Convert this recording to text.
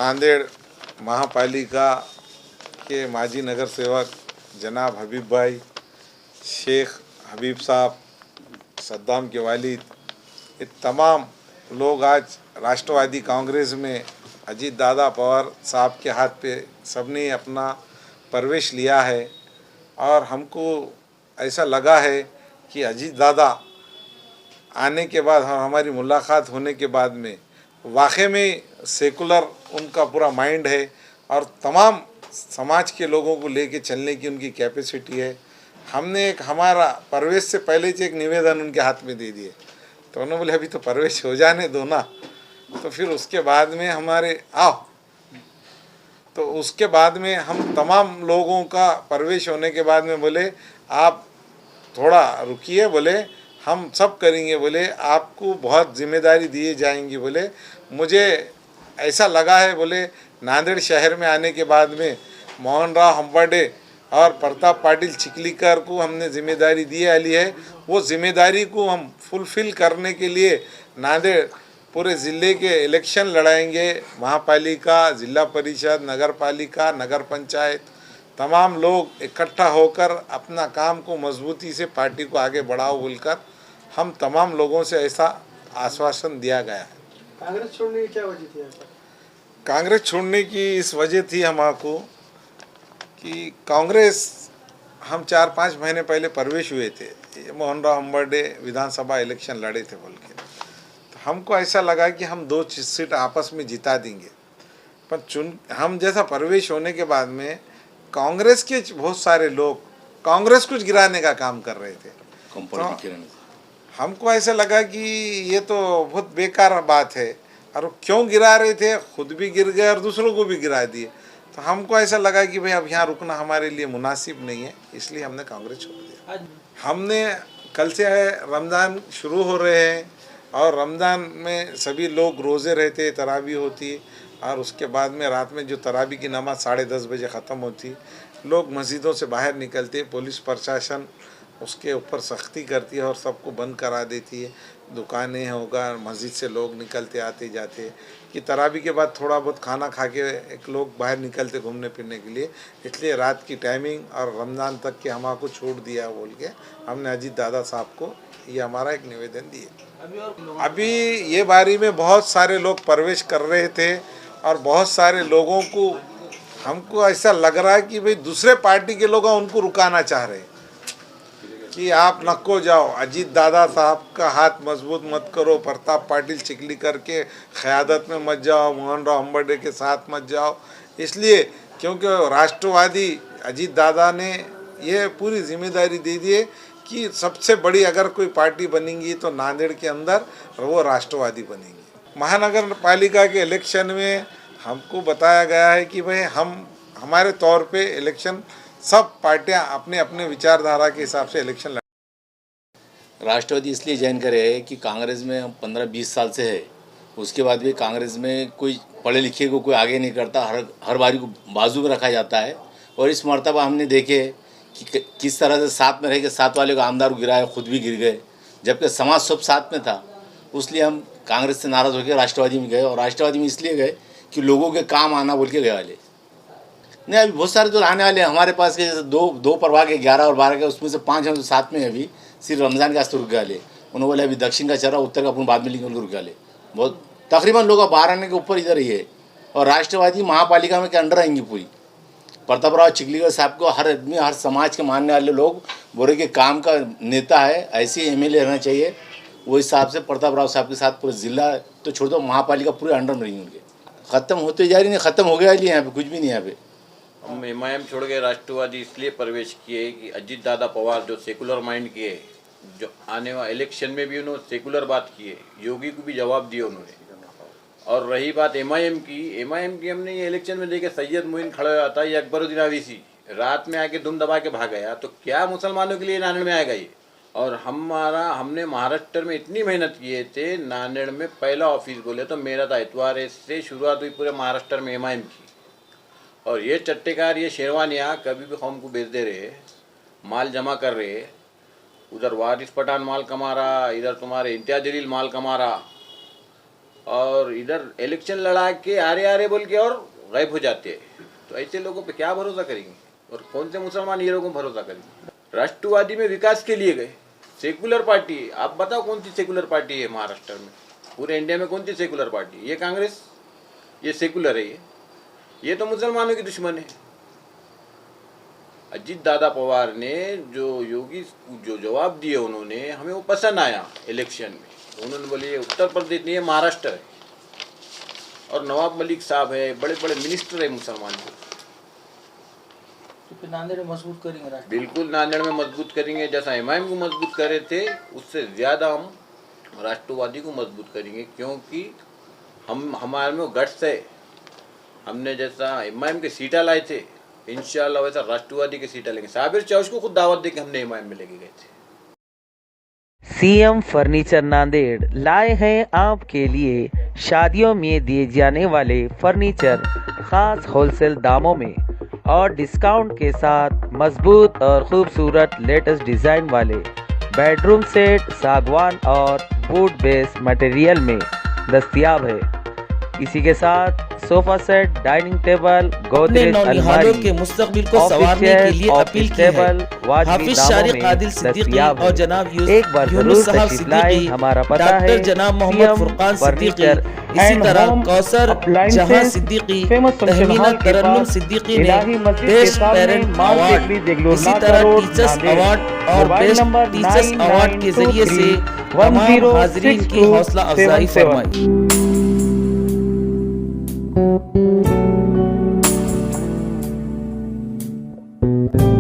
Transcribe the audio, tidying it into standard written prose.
नांदेड़ महापालिका के माजी नगर सेवक जनाब हबीब भाई, शेख हबीब साहब, सद्दाम के वालिद, ये तमाम लोग आज राष्ट्रवादी कांग्रेस में अजीत दादा पवार साहब के हाथ पे सबने अपना प्रवेश लिया है। और हमको ऐसा लगा है कि अजीत दादा आने के बाद, हमारी मुलाकात होने के बाद में वाकई में सेकुलर उनका पूरा माइंड है और तमाम समाज के लोगों को लेके चलने की उनकी कैपेसिटी है। हमने एक हमारा प्रवेश से पहले से एक निवेदन उनके हाथ में दे दिए, तो उन्होंने बोले अभी तो प्रवेश हो जाने दो ना, तो फिर उसके बाद में हमारे आओ, तो उसके बाद में हम तमाम लोगों का प्रवेश होने के बाद में बोले आप थोड़ा रुकिए, बोले हम सब करेंगे, बोले आपको बहुत जिम्मेदारी दिए जाएंगी। बोले मुझे ऐसा लगा है, बोले नांदेड़ शहर में आने के बाद में मोहन राव हम्बर्डे और प्रताप पाटिल चिखलीकर को हमने जिम्मेदारी दी वाली है, वो जिम्मेदारी को हम फुलफिल करने के लिए नांदेड़ पूरे ज़िले के इलेक्शन लड़ाएंगे। महापालिका, जिला परिषद, नगर पालिका, नगर पंचायत, तमाम लोग इकट्ठा होकर अपना काम को मजबूती से पार्टी को आगे बढ़ाओ बोलकर हम तमाम लोगों से ऐसा आश्वासन दिया गया है। कांग्रेस छोड़ने की क्या वजह थी ऐसा? कांग्रेस छोड़ने की इस वजह थी हमको कि कांग्रेस हम 4-5 महीने पहले प्रवेश हुए थे, मोहन राव हम्बर्डे विधानसभा इलेक्शन लड़े थे बोल के, तो हमको ऐसा लगा कि हम 2 सीट आपस में जिता देंगे। पर हम जैसा प्रवेश होने के बाद में कांग्रेस के बहुत सारे लोग कांग्रेस कुछ गिराने का काम कर रहे थे, तो हमको ऐसा लगा कि ये तो बहुत बेकार बात है, और क्यों गिरा रहे थे, खुद भी गिर गए और दूसरों को भी गिरा दिए। तो हमको ऐसा लगा कि भाई अब यहाँ रुकना हमारे लिए मुनासिब नहीं है, इसलिए हमने कांग्रेस छोड़ दिया। हमने कल से रमज़ान शुरू हो रहे हैं और रमज़ान में सभी लोग रोज़े रहते, तरावी होती, और उसके बाद में रात में जो तरावी की नमाज़ 10:30 बजे ख़त्म होती, लोग मस्जिदों से बाहर निकलते, पुलिस प्रशासन उसके ऊपर सख्ती करती है और सबको बंद करा देती है। दुकानें होगा, मस्जिद से लोग निकलते आते जाते, कि तरावी के बाद थोड़ा बहुत खाना खा के एक लोग बाहर निकलते घूमने फिरने के लिए, इसलिए रात की टाइमिंग और रमज़ान तक के हमको छूट दिया बोल के हमने अजीत दादा साहब को ये हमारा एक निवेदन दिए। अभी ये बारी में बहुत सारे लोग प्रवेश कर रहे थे और बहुत सारे लोगों को हमको ऐसा लग रहा है कि भाई दूसरे पार्टी के लोग उनको रुकाना चाह रहे हैं कि आप नको जाओ, अजीत दादा साहब का हाथ मजबूत मत करो, प्रताप पाटिल चिखलीकर के क़यादत में मत जाओ, मोहन राव हम्बर्डे के साथ मत जाओ, इसलिए क्योंकि राष्ट्रवादी अजीत दादा ने ये पूरी जिम्मेदारी दे दी है कि सबसे बड़ी अगर कोई पार्टी बनेगी तो नांदेड़ के अंदर वो राष्ट्रवादी बनेगी। महानगर पालिका के इलेक्शन में हमको बताया गया है कि भाई हमारे तौर पे इलेक्शन सब पार्टियां अपने अपने विचारधारा के हिसाब से इलेक्शन लड़। राष्ट्रवादी इसलिए ज्वाइन करे है कि कांग्रेस में हम 15-20 साल से है, उसके बाद भी कांग्रेस में कोई पढ़े लिखे को कोई आगे नहीं करता, हर बारी को बाजू में रखा जाता है। और इस मर्तबा हमने देखे कि किस तरह से साथ में रह के साथ वाले को आमदार को गिराए, खुद भी गिर गए, जबकि समाज सब साथ में था। उसलिए हम कांग्रेस से नाराज़ होकर राष्ट्रवादी में गए, और राष्ट्रवादी में इसलिए गए कि लोगों के काम आना बोल के गए वाले नहीं। अभी बहुत सारे तो आने वाले हैं हमारे पास के, जैसे दो प्रभाग है 11 और 12 के, उसमें से 5 हम साथ में अभी सिर्फ रमज़ान के वास्ते रुक गए। उन्होंने बोले अभी दक्षिण का चल रहा, उत्तर का अपन बाद में लिखे, उनको रुक गए। बहुत तकरीबन लोग बाहर आने के ऊपर इधर ही है। और राष्ट्रवादी महापालिका में के अंडर आएंगी पूरी। प्रताप राव चिखलीकर साहब को हर आदमी, हर समाज के मानने वाले लोग बोले कि काम का नेता है, ऐसे MLA रहना चाहिए। वो हिसाब से प्रताप राव साहब के साथ पूरे ज़िला तो छोड़ दो, महापालिका पूरे अंडर में रही उनके। ख़त्म होते जा रही नहीं, ख़त्म हो गया है यहाँ पे, कुछ भी नहीं यहाँ पे। हम MIM छोड़ के राष्ट्रवादी इसलिए प्रवेश किए कि अजीत दादा पवार जो सेकुलर माइंड के, जो आने वाले इलेक्शन में भी उन्होंने सेकुलर बात की है, योगी को भी जवाब दिया उन्होंने। और रही बात MIM की हमने ये इलेक्शन में देखे, सैयद मोइन खड़ा हुआ था, ये अकबरुद्दीन अवीसी रात में आके दुम दबा के भाग गया, तो क्या मुसलमानों के लिए नांदेड़ में आएगा ये। और हमने महाराष्ट्र में इतनी मेहनत किए थे, नांदेड़ में पहला ऑफिस बोले तो मेरा था, इतवार से शुरुआत हुई पूरे महाराष्ट्र में MIM की। और ये चट्टेकार, ये शेरवानियाँ कभी भी कौम को बेच दे रहे, माल जमा कर रहे, उधर वारिस पठान माल कमा रहा, इधर तुम्हारे इम्तियाज जलील माल कमा रहा। और इधर इलेक्शन लड़ा के आरे बोल के और गायब हो जाते हैं। तो ऐसे लोगों पे क्या भरोसा करेंगे और कौन से मुसलमान ये लोगों को भरोसा करेंगे। राष्ट्रवादी में विकास के लिए गए, सेकुलर पार्टी है। आप बताओ कौन सी सेकुलर पार्टी है महाराष्ट्र में, पूरे इंडिया में कौन सी सेकुलर पार्टी है? ये कांग्रेस, ये सेकुलर है। ये तो मुसलमानों की दुश्मन है। अजीत दादा पवार ने जो योगी जो जवाब दिए उन्होंने, हमें वो पसंद आया इलेक्शन में। उन्होंने बोले ये उत्तर प्रदेश नहीं है, महाराष्ट्र है और नवाब मलिक साहब है, बड़े बड़े मिनिस्टर है मुसलमान के। तो फिर नांदेड़ में मजबूत करेंगे राष्ट्र। बिल्कुल नांदेड़ में मजबूत करेंगे, जैसा एमआईएम को मजबूत करे थे उससे ज़्यादा हम राष्ट्रवादी को मजबूत करेंगे, क्योंकि हमारे में गट्स है। हमने जैसा एमआईएम के सीटा लाए थे, इंशाल्लाह वैसा राष्ट्रवादी के सीटा लेंगे। साबिर चौश को खुद दावत दे के हमने एमआईएम में लेके गए थे। सीएम फर्नीचर नांदेड़ लाए हैं आपके लिए शादियों में दिए जाने वाले फर्नीचर खास होलसेल दामों में और डिस्काउंट के साथ मजबूत और खूबसूरत लेटेस्ट डिज़ाइन वाले बेडरूम सेट सागवान और वुड बेस मटेरियल में दस्तयाब है। इसी के साथ sofa set, dining table, Godrej अलमारी के मुस्तकबिल को संवारने के लिए अपील की है। हाफिज शारिक आदिल सिद्दीकी और जनाब एक बार यूनुस साहब जरूर सिद्दीकी, हमारा पता है डॉक्टर जनाब मोहम्मद फुरकान सिद्दीकी, इसी तरह कौसर जहां सिद्दीकी, तहमीना तरन्नुम सिद्दीकी ने बेस्ट पेरेंट अवार्ड, इसी तरह टीचर्स अवार्ड और बेस्ट टीचर्स अवार्ड के जरिए से तमाम हाजिरीन की हौसला अफजाई फरमाई। Thank you.